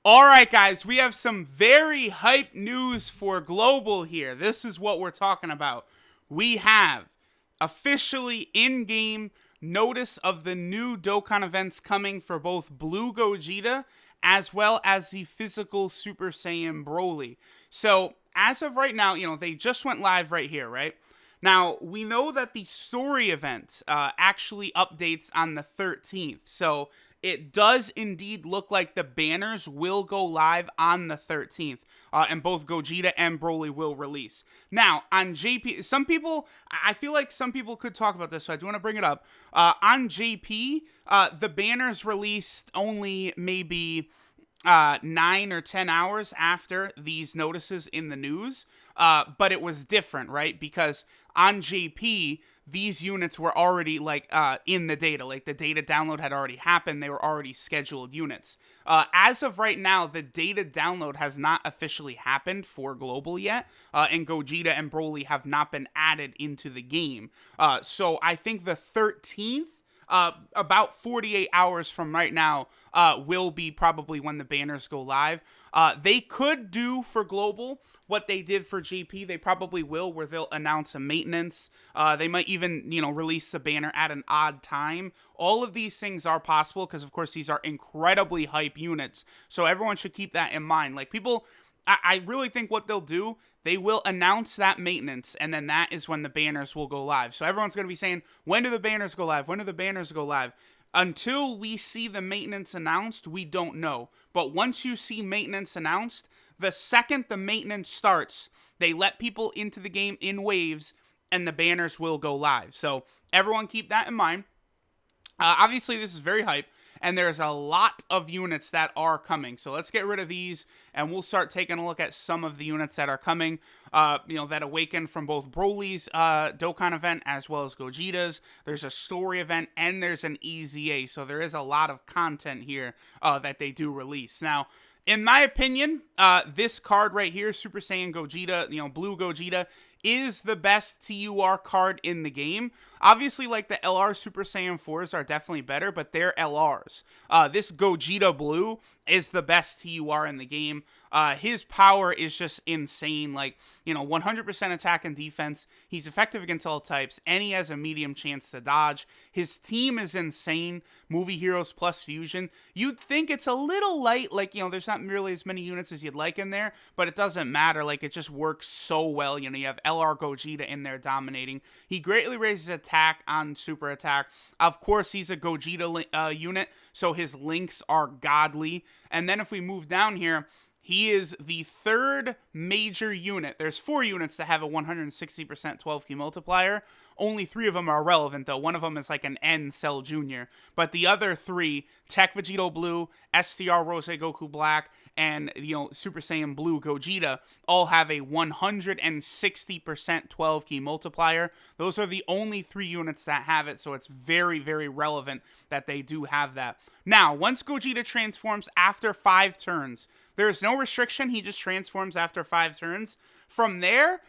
All right, guys, we have some very hype news for Global here. This is what we're talking about. We have officially in-game notice of the new Dokkan events coming for both Blue Gogeta as well as the physical Super Saiyan Broly. So, as of right now, they just went live right here, right? Now, we know that the story event actually updates on the 13th. So, it does indeed look like the banners will go live on the 13th. And both Gogeta and Broly will release. Now, on JP, I feel like some people could talk about this, so I do want to bring it up. On JP, the banners released only maybe 9 or 10 hours after these notices in the news. But it was different, right? Because on JP, these units were already in the data. Like the data download had already happened. They were already scheduled units. As of right now, the data download has not officially happened for Global yet. And Gogeta and Broly have not been added into the game. So I think the 13th, about 48 hours from right now, will be probably when the banners go live. They could do for Global what they did for JP. They probably will, where they'll announce a maintenance. They might even, release the banner at an odd time. All of these things are possible because, of course, these are incredibly hype units. So everyone should keep that in mind. Like, people, I really think what they'll do, they will announce that maintenance, and then that is when the banners will go live. So everyone's going to be saying, when do the banners go live? When do the banners go live? Until we see the maintenance announced, we don't know. But once you see maintenance announced, the second the maintenance starts, they let people into the game in waves, and the banners will go live. So everyone keep that in mind. Obviously, this is very hype, and there's a lot of units that are coming. So let's get rid of these, and we'll start taking a look at some of the units that are coming, that awaken from both Broly's Dokkan event as well as Gogeta's. There's a story event, and there's an EZA, so there is a lot of content here that they do release. Now, in my opinion, this card right here, Super Saiyan Gogeta, Blue Gogeta, is the best TUR card in the game. Obviously, like the LR Super Saiyan 4s are definitely better, but they're LRs. This Gogeta Blue is the best TUR in the game. His power is just insane. 100% attack and defense. He's effective against all types, and he has a medium chance to dodge. His team is insane. Movie Heroes plus Fusion. You'd think it's a little light, there's not really as many units as you'd like in there, but it doesn't matter. It just works so well. You have LR Gogeta in there dominating. He greatly raises attack on super attack. Of course, he's a Gogeta unit, so his links are godly. And then if we move down here, he is the third major unit. There's 4 units that have a 160% 12 key multiplier. Only 3 of them are relevant, though. One of them is like an N Cell Jr. But the other 3, Tech Vegeta Blue, STR Rose Goku Black, and Super Saiyan Blue Gogeta, all have a 160% 12 key multiplier. Those are the only 3 units that have it, so it's very, very relevant that they do have that. Now, once Gogeta transforms after 5 turns, there's no restriction. He just transforms after 5 turns. From there,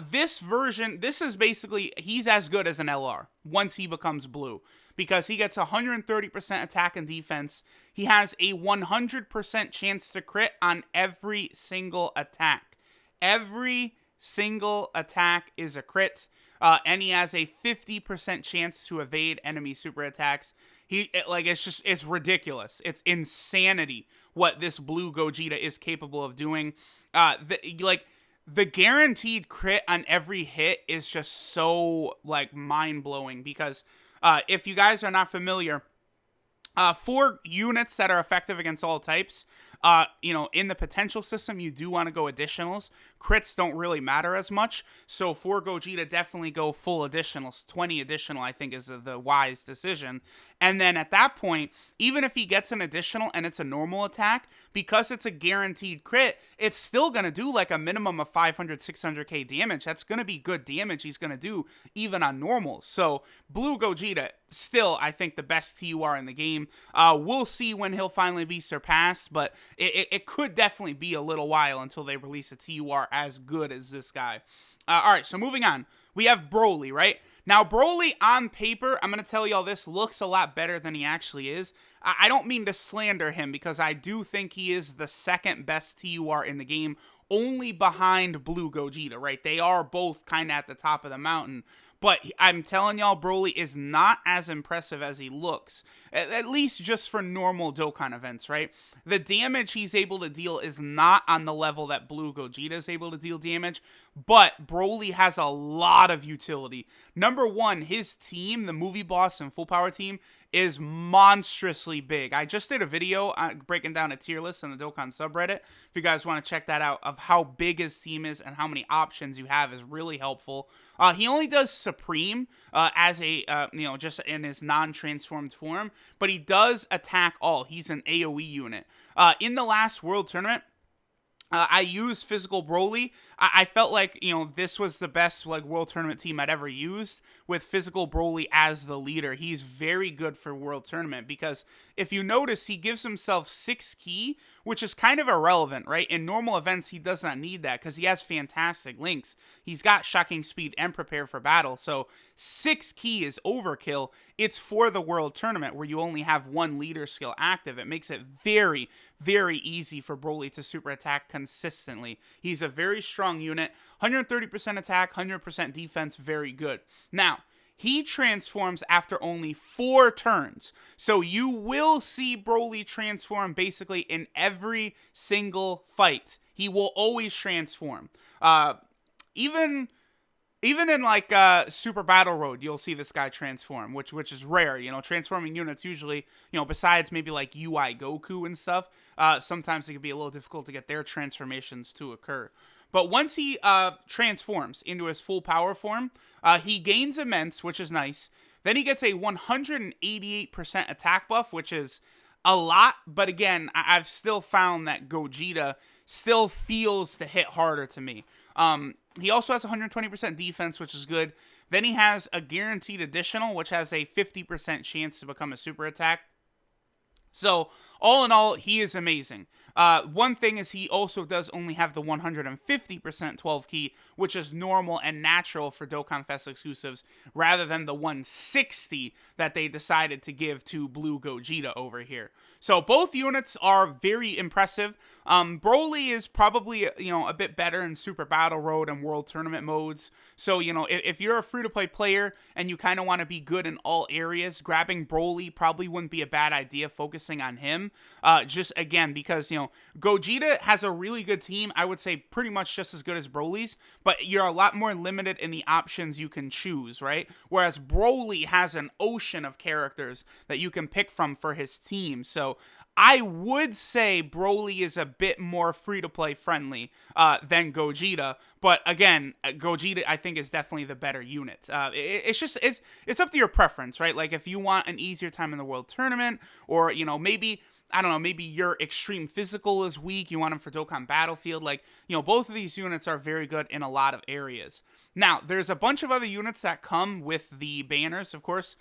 this is basically, he's as good as an LR once he becomes blue, because he gets 130% attack and defense. He has a 100% chance to crit on every single attack. Every single attack is a crit, and he has a 50% chance to evade enemy super attacks. It's ridiculous. It's insanity what this Blue Gogeta is capable of doing. The guaranteed crit on every hit is just so mind-blowing, because if you guys are not familiar, for units that are effective against all types, in the potential system, you do want to go additionals. Crits don't really matter as much. So for Gogeta, definitely go full additionals. 20 additional, I think, is the wise decision. And then at that point, even if he gets an additional and it's a normal attack, because it's a guaranteed crit, it's still going to do a minimum of 500, 600k damage. That's going to be good damage he's going to do even on normals. So Blue Gogeta, still, I think, the best TUR in the game. We'll see when he'll finally be surpassed, but it could definitely be a little while until they release a TUR as good as this guy. All right, so moving on. We have Broly, right? Now, Broly on paper, I'm going to tell y'all this, looks a lot better than he actually is. I don't mean to slander him because I do think he is the second best TUR in the game, only behind Blue Gogeta, right? They are both kind of at the top of the mountain. But I'm telling y'all, Broly is not as impressive as he looks, at least just for normal Dokkan events, right? The damage he's able to deal is not on the level that Blue Gogeta is able to deal damage, but Broly has a lot of utility. Number one, his team, the movie boss and full power team, is monstrously big. I just did a video breaking down a tier list on the Dokkan subreddit. If you guys want to check that out, of how big his team is and how many options you have, is really helpful. He only does Supreme as a, just in his non-transformed form, but he does attack all. He's an AoE unit. In the last World Tournament, I used Physical Broly. I felt like, this was the best World Tournament team I'd ever used, with Physical Broly as the leader. He's very good for World Tournament because if you notice, he gives himself 6 ki, which is kind of irrelevant, right? In normal events, he does not need that because he has fantastic links. He's got Shocking Speed and Prepare for Battle, so 6 ki is overkill. It's for the World Tournament where you only have one leader skill active. It makes it very, very easy for Broly to super attack consistently. He's a very strong unit, 130% attack, 100% defense, very good. Now, he transforms after only 4 turns. So you will see Broly transform basically in every single fight. He will always transform. Even in Super Battle Road, you'll see this guy transform, which is rare. Transforming units usually, besides maybe like UI Goku and stuff, sometimes it can be a little difficult to get their transformations to occur. But once he transforms into his full power form, he gains immense, which is nice. Then he gets a 188% attack buff, which is a lot. But again, I've still found that Gogeta still feels to hit harder to me. He also has 120% defense, which is good. Then he has a guaranteed additional, which has a 50% chance to become a super attack. So, all in all, he is amazing. One thing is he also does only have the 150% 12 ki, which is normal and natural for Dokkan Fest exclusives, rather than the 160 that they decided to give to Blue Gogeta over here. So both units are very impressive. Broly is probably, a bit better in Super Battle Road and World Tournament modes. So, if you're a free-to-play player and you kind of want to be good in all areas, grabbing Broly probably wouldn't be a bad idea, focusing on him. Just, again, because, Gogeta has a really good team. I would say pretty much just as good as Broly's, but you're a lot more limited in the options you can choose, right? Whereas Broly has an ocean of characters that you can pick from for his team. So I would say Broly is a bit more free-to-play friendly than Gogeta, but again, Gogeta I think is definitely the better unit. It's up to your preference, right? Like if you want an easier time in the World Tournament, or maybe your extreme physical is weak, you want him for Dokkan Battlefield, both of these units are very good in a lot of areas. Now, there's a bunch of other units that come with the banners, of course.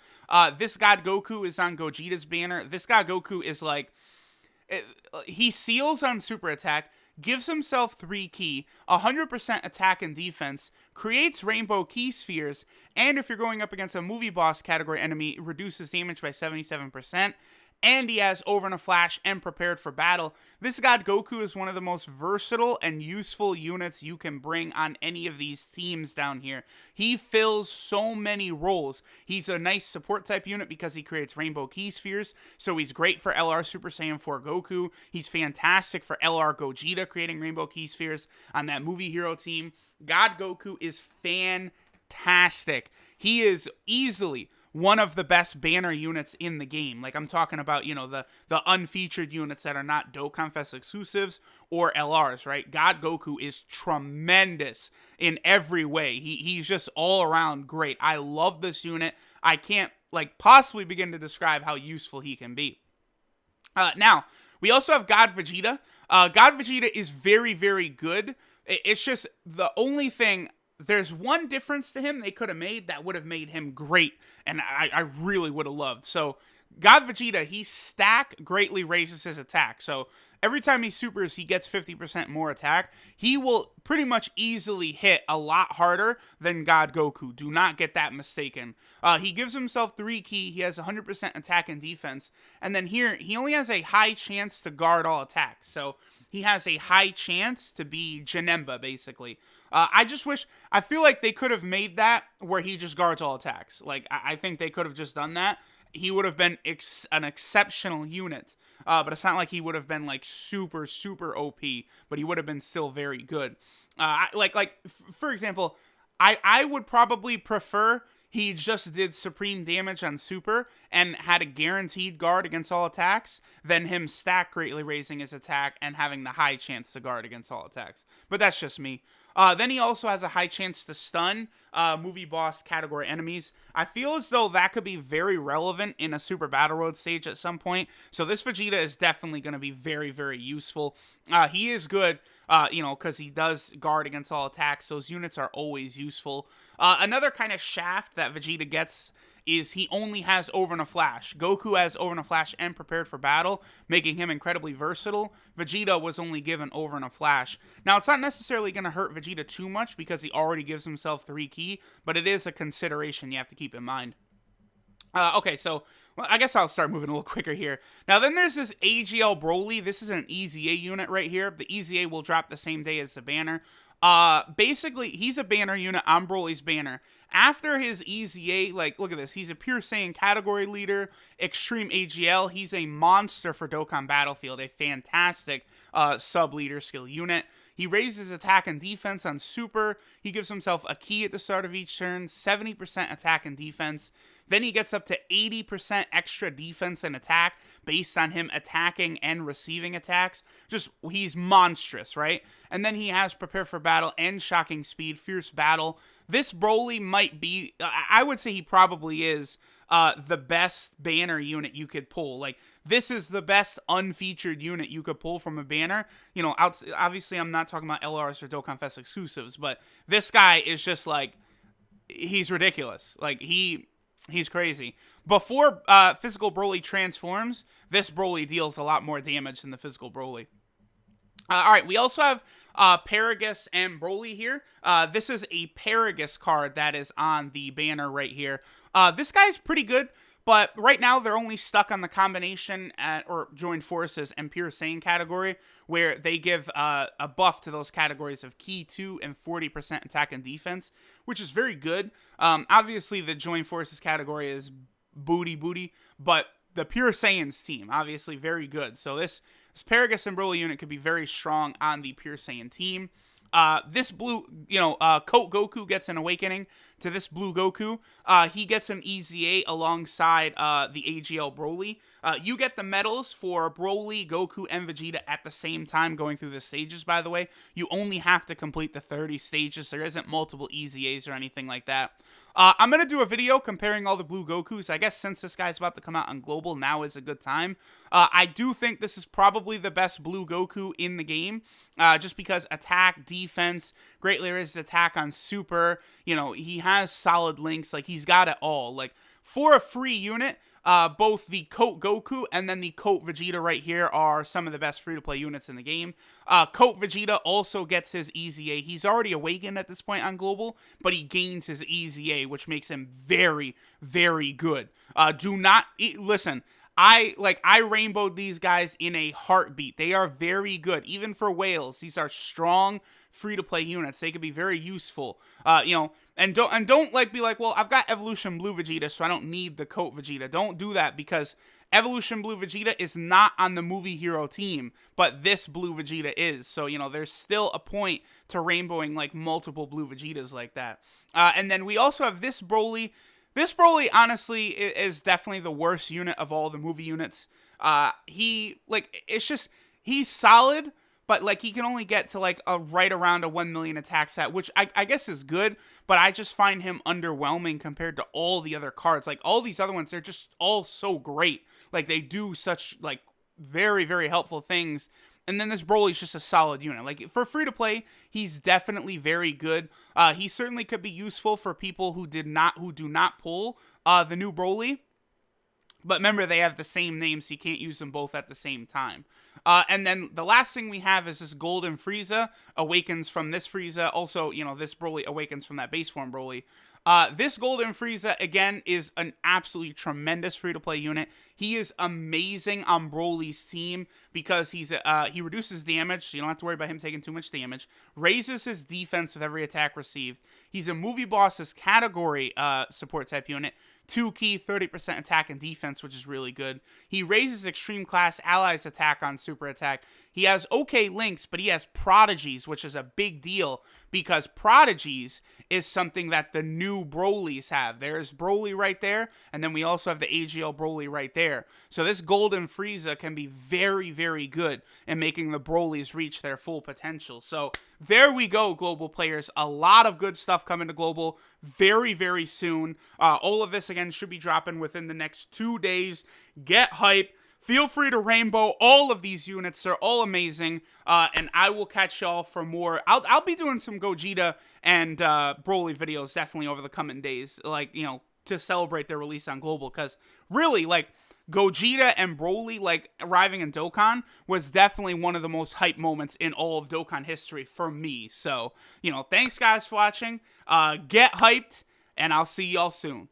This God Goku is on Gogeta's banner. This God Goku is he seals on super attack, gives himself 3 ki, 100% attack and defense, creates rainbow ki spheres, and if you're going up against a movie boss category enemy, reduces damage by 77%. And he has Over in a Flash and Prepared for Battle. This God Goku is one of the most versatile and useful units you can bring on any of these teams down here. He fills so many roles. He's a nice support type unit because he creates Rainbow Ki Spheres, so he's great for LR Super Saiyan 4 Goku. He's fantastic for LR Gogeta, creating Rainbow Ki Spheres on that movie hero team. God Goku is fantastic. He is easily one of the best banner units in the game. I'm talking about, the unfeatured units that are not Dokkan Fest exclusives or LRs, right? God Goku is tremendous in every way. He's just all around great. I love this unit. I can't, possibly begin to describe how useful he can be. Now, we also have God Vegeta. God Vegeta is very, very good. It's just the only thing... There's one difference to him they could have made that would have made him great, and I really would have loved. So God Vegeta, he stack greatly raises his attack. So every time he supers, he gets 50% more attack. He will pretty much easily hit a lot harder than God Goku. Do not get that mistaken. He gives himself 3 ki. He has 100% attack and defense. And then here, he only has a high chance to guard all attacks. So he has a high chance to be Janemba, basically. I just wish, I feel like they could have made that where he just guards all attacks. Like, I think they could have just done that. He would have been an exceptional unit. But it's not like he would have been like super, super OP, but he would have been still very good. For example, I would probably prefer he just did supreme damage on super and had a guaranteed guard against all attacks than him stack greatly raising his attack and having the high chance to guard against all attacks. But that's just me. Then he also has a high chance to stun movie boss category enemies. I feel as though that could be very relevant in a Super Battle Road stage at some point. So this Vegeta is definitely going to be very, very useful. He is good, because he does guard against all attacks. Those units are always useful. Another kind of shaft that Vegeta gets is he only has Over in a Flash. Goku has Over in a Flash and Prepared for Battle, making him incredibly versatile. Vegeta was only given Over in a Flash. Now, it's not necessarily going to hurt Vegeta too much because he already gives himself 3 ki, but it is a consideration you have to keep in mind. Okay, so I guess I'll start moving a little quicker here. Now, then there's this Agl Broly. This is an EZA unit right here. The EZA will drop the same day as the banner. Basically, he's a banner unit on Broly's banner. After his EZA, like, look at this. He's a Pure Saiyan category leader, Extreme AGL. He's a monster for Dokkan Battlefield, a fantastic sub-leader skill unit. He raises attack and defense on Super. He gives himself a ki at the start of each turn, 70% attack and defense. Then he gets up to 80% extra defense and attack based on him attacking and receiving attacks. Just, he's monstrous, right? And then he has Prepare for Battle and Shocking Speed, Fierce Battle. This Broly might be, I would say he probably is the best banner unit you could pull. Like, this is the best unfeatured unit you could pull from a banner. Obviously I'm not talking about LRs or Dokkan Fest exclusives, but this guy is just like, he's ridiculous. Like, he's crazy. Before Physical Broly transforms, this Broly deals a lot more damage than the Physical Broly. Alright, we also have Paragus and Broly here. This is a Paragus card that is on the banner right here. This guy's pretty good, but right now they're only stuck on the combination or joined forces and Pure Saiyan category, where they give a buff to those categories of Ki 2 and 40% attack and defense, which is very good. Obviously, the joined forces category is booty, but the Pure Saiyans team, obviously very good. So this Paragus and Broly unit could be very strong on the Pure Saiyan team. This blue, Coat Goku gets an awakening to this blue Goku. He gets an EZA alongside the AGL Broly. You get the medals for Broly, Goku, and Vegeta at the same time going through the stages, by the way. You only have to complete the 30 stages. There isn't multiple EZAs or anything like that. I'm going to do a video comparing all the blue Gokus. I guess since this guy's about to come out on Global, now is a good time. I do think this is probably the best blue Goku in the game, just because attack, defense, greatly raises attack on Super. He has solid links. Like, he's got it all. Like, for a free unit, both the Coat Goku and then the Coat Vegeta right here are some of the best free-to-play units in the game. Coat Vegeta also gets his EZA. He's already awakened at this point on Global, but he gains his EZA, which makes him very, very good. Listen, I rainbowed these guys in a heartbeat. They are very good. Even for whales, these are strong free-to-play units. They could be very useful. And don't be like, well, I've got Evolution Blue Vegeta, so I don't need the Coat Vegeta. Don't do that, because Evolution Blue Vegeta is not on the movie hero team, but this Blue Vegeta is. So, there's still a point to rainbowing like multiple Blue Vegetas like that. And then we also have this Broly. This Broly, honestly, is definitely the worst unit of all the movie units. He's solid, but like he can only get to like right around a 1 million attack stat, which I guess is good, but I just find him underwhelming compared to all the other cards. Like, all these other ones, they're just all so great. Like, they do such like very, very helpful things. And then this Broly's just a solid unit. Like, for free to play, he's definitely very good. He certainly could be useful for people who do not pull the new Broly. But remember, they have the same name, so you can't use them both at the same time. And then the last thing we have is this Golden Frieza awakens from this Frieza. Also, this Broly awakens from that base form Broly. This Golden Frieza, again, is an absolutely tremendous free-to-play unit. He is amazing on Broly's team because he reduces damage, so you don't have to worry about him taking too much damage. Raises his defense with every attack received. He's a movie boss's category support type unit. 2 key, 30% attack and defense, which is really good. He raises extreme class allies attack on super attack. He has okay links, but he has prodigies, which is a big deal because prodigies is something that the new Brolys have. There's Broly right there, and then we also have the Agl Broly right there. So this Golden Frieza can be very, very good in making the Brolys reach their full potential. So there we go, global players. A lot of good stuff coming to global very, very soon. All of this, again, should be dropping within the next 2 days. Get hype. Feel free to rainbow all of these units. They're all amazing. And I will catch y'all for more. I'll be doing some Gogeta and Broly videos definitely over the coming days. To celebrate their release on global. Because really, Gogeta and Broly, arriving in Dokkan was definitely one of the most hype moments in all of Dokkan history for me. So, thanks guys for watching. Get hyped, and I'll see y'all soon.